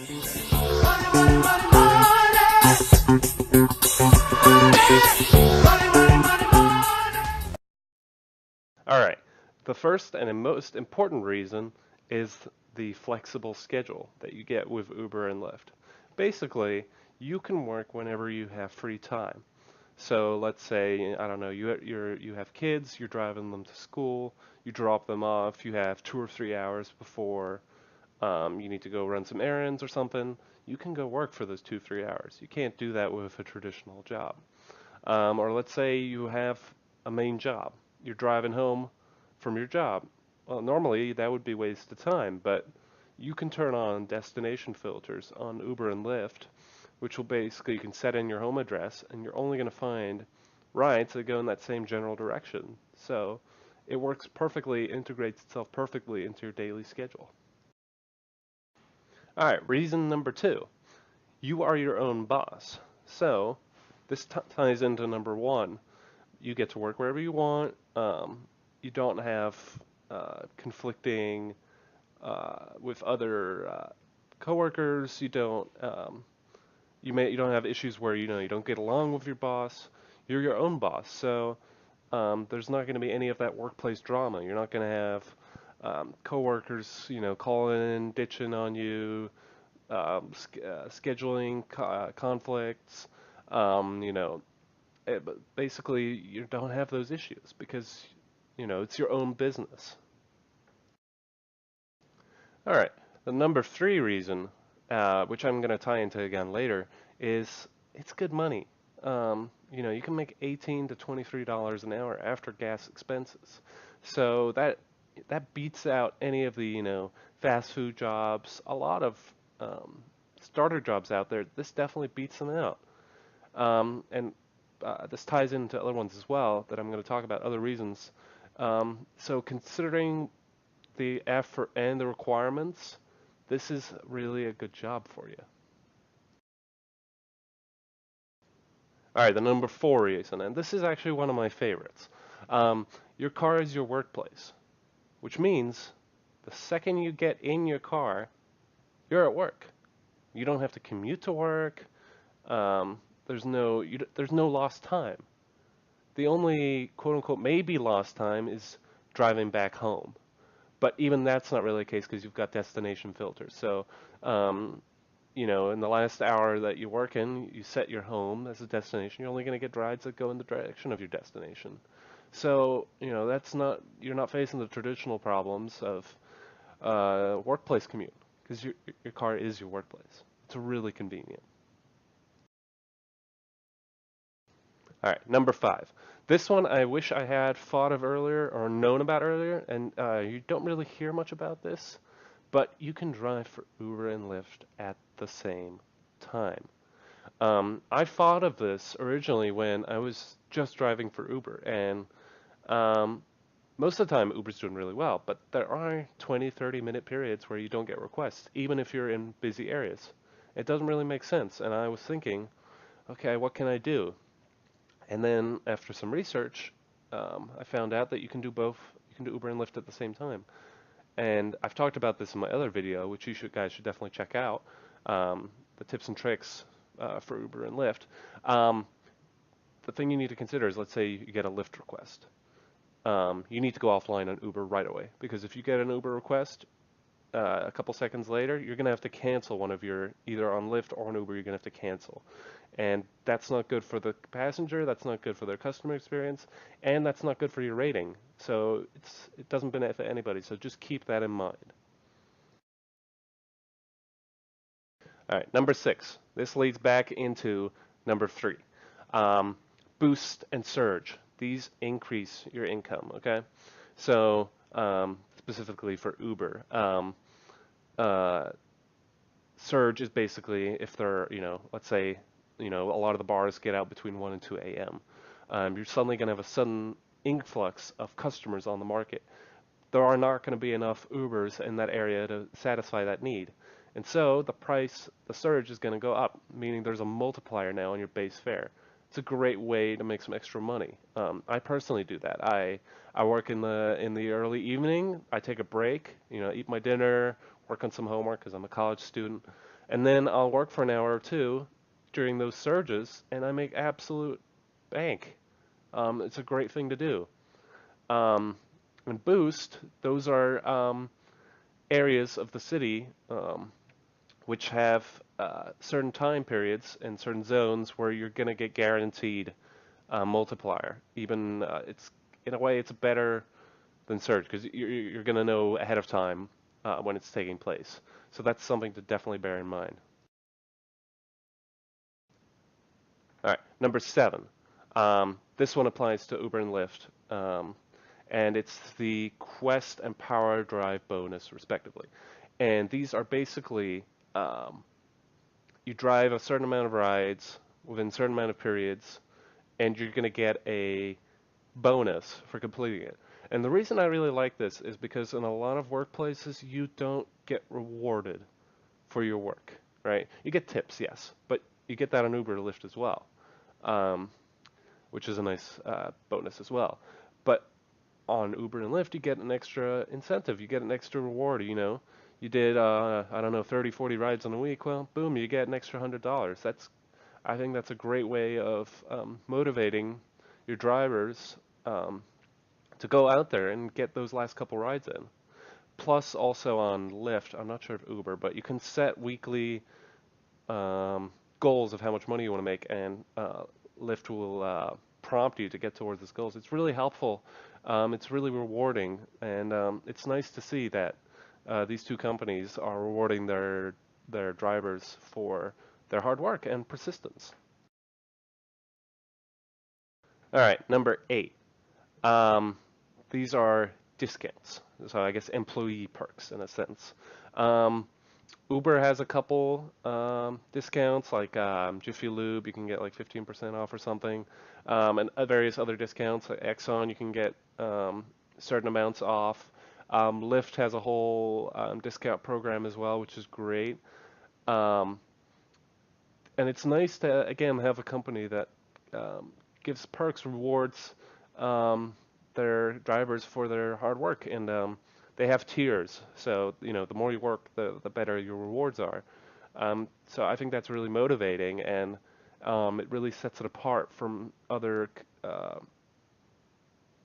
Money, money, money, money. Money, money, money, money. All right. The first and most important reason is the flexible schedule that you get with Uber and Lyft. Basically, you can work whenever you have free time. So let's say, I don't know, you have kids, you're driving them to school, you drop them off, you have 2 or 3 hours before you need to go run some errands or something. You can go work for those 2, 3 hours. You can't do that with a traditional job. Or let's say you have a main job. You're driving home from your job. Well, normally that would be waste of time, but you can turn on destination filters on Uber and Lyft, which will basically, you can set in your home address and you're only going to find rides that go in that same general direction. So it works perfectly, integrates itself perfectly into your daily schedule. All right, reason number two, you are your own boss. So this ties into number one. You get to work wherever you want. You don't have conflicting with other coworkers. You don't have issues where you don't get along with your boss. You're your own boss, so there's not going to be any of that workplace drama. You're not going to have coworkers, calling in, ditching on you, scheduling conflicts. You know, but basically, you don't have those issues because it's your own business. All right. The number three reason, which I'm going to tie into again later, is it's good money. You can make 18 to $23 an hour after gas expenses. So that beats out any of the, fast food jobs. A lot of starter jobs out there. This definitely beats them out. And this ties into other ones as well that I'm going to talk about, other reasons. So considering the effort and the requirements, this is really a good job for you. All right, the number four reason, and this is actually one of my favorites. Your car is your workplace, which means the second you get in your car, you're at work. You don't have to commute to work. There's no lost time. The only quote unquote maybe lost time is driving back home. But even that's not really the case because you've got destination filters. So, in the last hour that you work in, you set your home as a destination. You're only going to get rides that go in the direction of your destination. So, you're not facing the traditional problems of workplace commute because your car is your workplace. It's really convenient. All right, number five. This one I wish I had thought of earlier or known about earlier, and you don't really hear much about this, but you can drive for Uber and Lyft at the same time. I thought of this originally when I was just driving for Uber, and um, most of the time Uber's doing really well, but there are 20, 30-minute periods where you don't get requests, even if you're in busy areas. It doesn't really make sense, and I was thinking, okay, what can I do? And then after some research, I found out that you can do both. You can do Uber and Lyft at the same time. And I've talked about this in my other video, which guys should definitely check out, the tips and tricks for Uber and Lyft. Um, the thing you need to consider is, let's say you get a Lyft request. You need to go offline on Uber right away because if you get an Uber request, a couple seconds later, you're going to have to cancel one of your, either on Lyft or on Uber, you're going to have to cancel. And that's not good for the passenger, that's not good for their customer experience, and that's not good for your rating. So it doesn't benefit anybody, so just keep that in mind. All right, number six. This leads back into number three. Um, Boost and surge. These increase your income, okay? So specifically for Uber. Uh, Surge is basically if they're, let's say, a lot of the bars get out between 1 and 2 a.m. You're suddenly going to have a sudden influx of customers on the market. There are not going to be enough Ubers in that area to satisfy that need. And so the surge is going to go up, meaning there's a multiplier now on your base fare. It's a great way to make some extra money. I personally do that. I work in the early evening. I take a break, eat my dinner, work on some homework because I'm a college student, and then I'll work for an hour or two during those surges, and I make absolute bank. It's a great thing to do. Um, and Boost, those are areas of the city which have certain time periods and certain zones where you're going to get guaranteed multiplier. Even it's in a way it's better than surge because you're going to know ahead of time when it's taking place. So that's something to definitely bear in mind. All right, number 7. This one applies to Uber and Lyft, and it's the Quest and Power Drive bonus, respectively. And these are basically um, you drive a certain amount of rides within a certain amount of periods, and you're going to get a bonus for completing it. And the reason I really like this is because in a lot of workplaces, you don't get rewarded for your work, right? You get tips, yes, but you get that on Uber or Lyft as well, um, which is a nice bonus as well. But on Uber and Lyft, you get an extra incentive. You get an extra reward, you know. You did, I don't know, 30, 40 rides in a week. Well, boom, you get an extra $100. I think that's a great way of motivating your drivers um, to go out there and get those last couple rides in. Plus, also on Lyft, I'm not sure if Uber, but you can set weekly um, goals of how much money you want to make, and Lyft will prompt you to get towards those goals. It's really helpful. It's really rewarding, and it's nice to see that these two companies are rewarding their drivers for their hard work and persistence. All right, number 8. Um, these are discounts. So I guess employee perks in a sense. Um, Uber has a couple discounts, like Jiffy Lube, you can get like 15% off or something, and various other discounts. Like Exxon, you can get certain amounts off. Lyft has a whole discount program as well, which is great. Um, and it's nice to again have a company that gives perks, rewards um, their drivers for their hard work, and they have tiers. So you know, the more you work, the better your rewards are. So I think that's really motivating, and it really sets it apart from other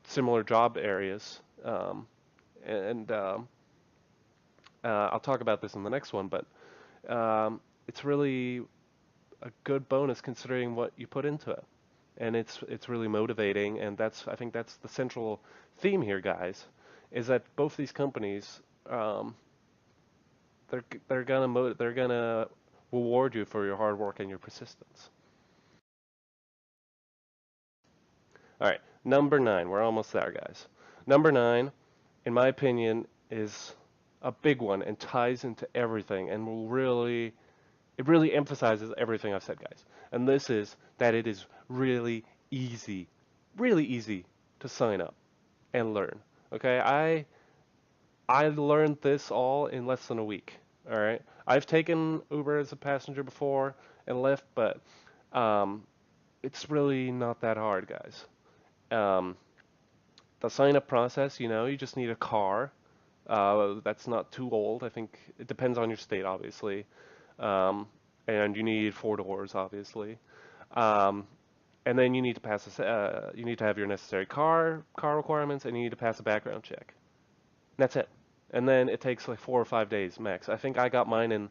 similar job areas. And I'll talk about this in the next one, but it's really a good bonus considering what you put into it. And it's really motivating, and I think that's the central theme here, guys, is that both these companies um, they're gonna reward you for your hard work and your persistence. All right, number 9. We're almost there, guys. Number 9, in my opinion, is a big one and ties into everything, and will really it really emphasizes everything I've said, guys. And this is that it is really easy to sign up and learn. Okay, I learned this all in less than a week. All right, I've taken Uber as a passenger before and Lyft, but um, it's really not that hard, guys. Um, the sign up process, you know, you just need a car. That's not too old. I think it depends on your state, obviously. Um, and you need 4 doors, obviously. Um, and then you need to you need to have your necessary car requirements, and you need to pass a background check. That's it. And then it takes like 4 or 5 days max. I think I got mine in,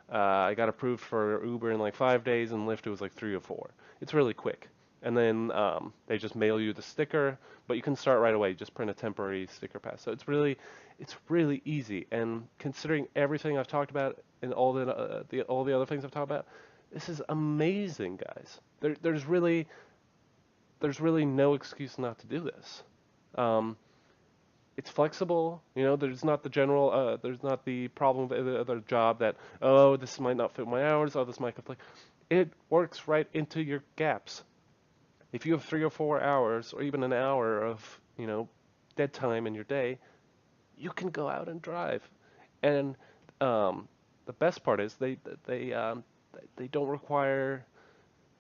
I got approved for Uber in like 5 days, and Lyft it was like 3 or 4. It's really quick. And then they just mail you the sticker, but you can start right away. Just print a temporary sticker pass. So it's really easy. And considering everything I've talked about and all the other things I've talked about, this is amazing, guys. There's really no excuse not to do this. Um, it's flexible. You know, there's not the problem of the other job that, oh, this might not fit my hours, oh, this might conflict. It works right into your gaps. If you have 3 or 4 hours or even an hour of, you know, dead time in your day, you can go out and drive. And um, the best part is they they don't require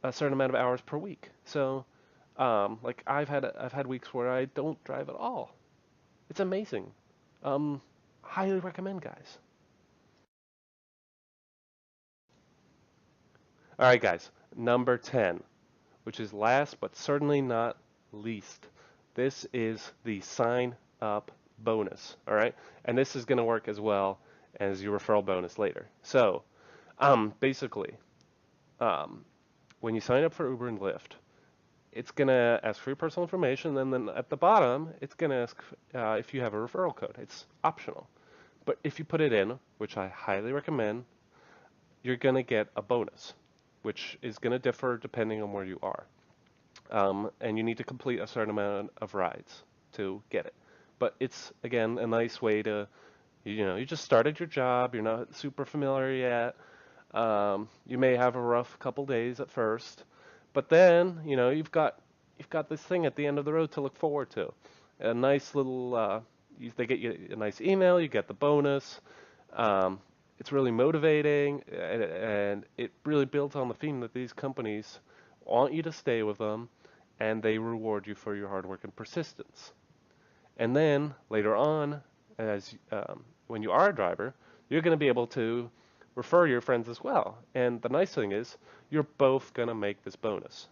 a certain amount of hours per week. So like I've had weeks where I don't drive at all. It's amazing. Um, highly recommend, guys. All right, guys. Number 10, which is last but certainly not least. This is the sign up bonus. All right, and this is going to work as well as your referral bonus later. So, basically, um, when you sign up for Uber and Lyft, it's going to ask for your personal information, and then at the bottom, it's going to ask if you have a referral code. It's optional. But if you put it in, which I highly recommend, you're going to get a bonus, which is going to differ depending on where you are. And you need to complete a certain amount of rides to get it. But it's, again, a nice way to, you just started your job, you're not super familiar yet. You may have a rough couple days at first, but then, you've got this thing at the end of the road to look forward to. A nice little, they get you a nice email, you get the bonus. It's really motivating, and it really builds on the theme that these companies want you to stay with them, and they reward you for your hard work and persistence. And then later on, when you are a driver, you're going to be able to refer your friends as well. And the nice thing is, you're both going to make this bonus.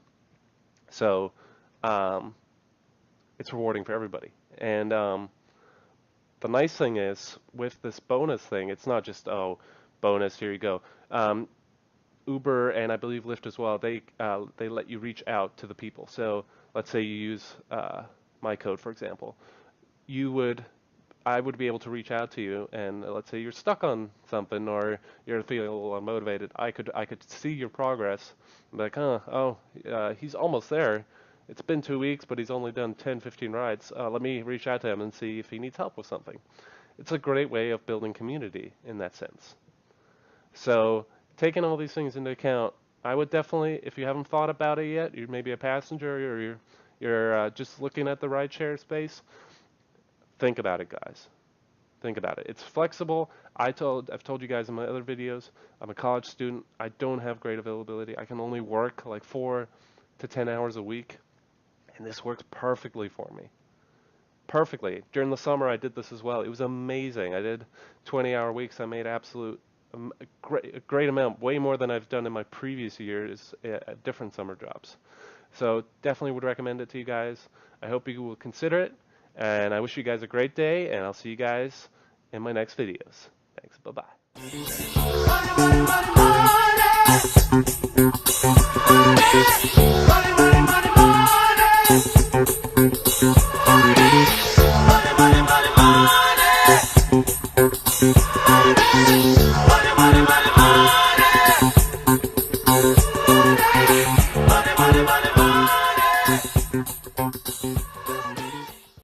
So it's rewarding for everybody. And the nice thing is, with this bonus thing, it's not just, oh, bonus, here you go. Uber and I believe Lyft as well, they let you reach out to the people. So let's say you use my code, for example. I would be able to reach out to you, and let's say you're stuck on something or you're feeling a little unmotivated. I could see your progress and be like, he's almost there. It's been 2 weeks, but he's only done 10, 15 rides. Let me reach out to him and see if he needs help with something. It's a great way of building community in that sense. So taking all these things into account, I would definitely, if you haven't thought about it yet, you're maybe a passenger or you're just looking at the rideshare space, think about it, guys. Think about it. It's flexible. I've told you guys in my other videos, I'm a college student. I don't have great availability. I can only work like 4 to 10 hours a week, and this works perfectly for me. Perfectly. During the summer, I did this as well. It was amazing. I did 20-hour weeks. I made a great amount, way more than I've done in my previous years at different summer jobs. So definitely would recommend it to you guys. I hope you will consider it, and I wish you guys a great day, and I'll see you guys in my next videos. Thanks. Bye-bye. Money, money, money, money.